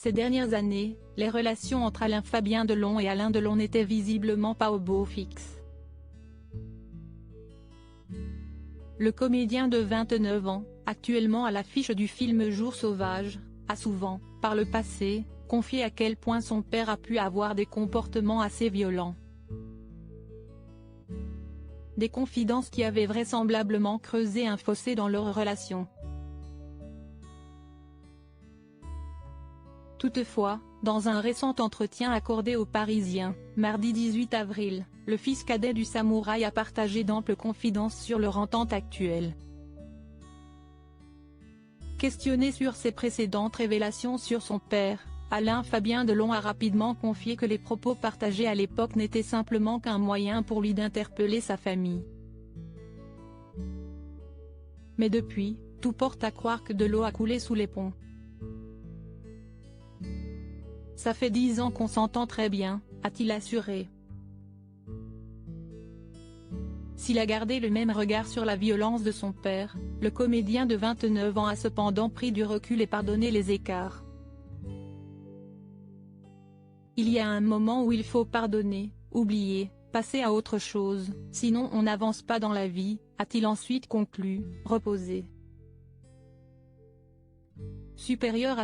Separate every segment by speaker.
Speaker 1: Ces dernières années, les relations entre Alain-Fabien Delon et Alain Delon n'étaient visiblement pas au beau fixe. Le comédien de 29 ans, actuellement à l'affiche du film Jours sauvages, a souvent, par le passé, confié à quel point son père a pu avoir des comportements assez violents. Des confidences qui avaient vraisemblablement creusé un fossé dans leur relation. Toutefois, dans un récent entretien accordé aux Parisiens, mardi 18 avril, le fils cadet du samouraï a partagé d'amples confidences sur leur entente actuelle. Questionné sur ses précédentes révélations sur son père, Alain-Fabien Delon a rapidement confié que les propos partagés à l'époque n'étaient simplement qu'un moyen pour lui d'interpeller sa famille. Mais depuis, tout porte à croire que de l'eau a coulé sous les ponts. Ça fait 10 ans qu'on s'entend très bien, a-t-il assuré. S'il a gardé le même regard sur la violence de son père, le comédien de 29 ans a cependant pris du recul et pardonné les écarts. Il y a un moment où il faut pardonner, oublier, passer à autre chose, sinon on n'avance pas dans la vie, a-t-il ensuite conclu, reposé. Supérieur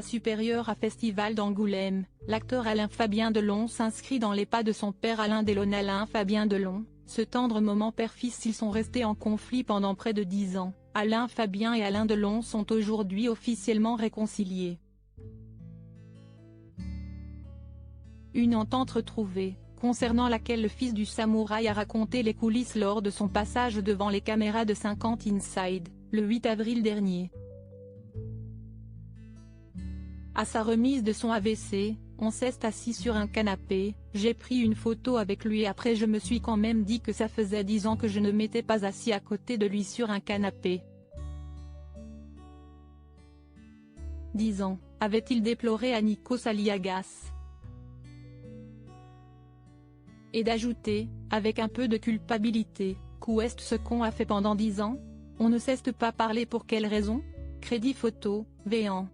Speaker 1: à Festival d'Angoulême, l'acteur Alain-Fabien Delon s'inscrit dans les pas de son père Alain Delon. Alain-Fabien Delon, ce tendre moment père-fils. Ils sont restés en conflit pendant près de 10 ans, Alain-Fabien et Alain Delon sont aujourd'hui officiellement réconciliés. Une entente retrouvée, concernant laquelle le fils du samouraï a raconté les coulisses lors de son passage devant les caméras de 50 Inside, le 8 avril dernier. À sa remise de son AVC, on s'est assis sur un canapé, j'ai pris une photo avec lui et après je me suis quand même dit que ça faisait 10 ans que je ne m'étais pas assis à côté de lui sur un canapé. 10 ans, avait-il déploré à Nikos Aliagas. Et d'ajouter, avec un peu de culpabilité, qu'est ce qu'on a fait pendant 10 ans? On ne s'est pas parlé pour quelle raison? Crédit photo, Véan.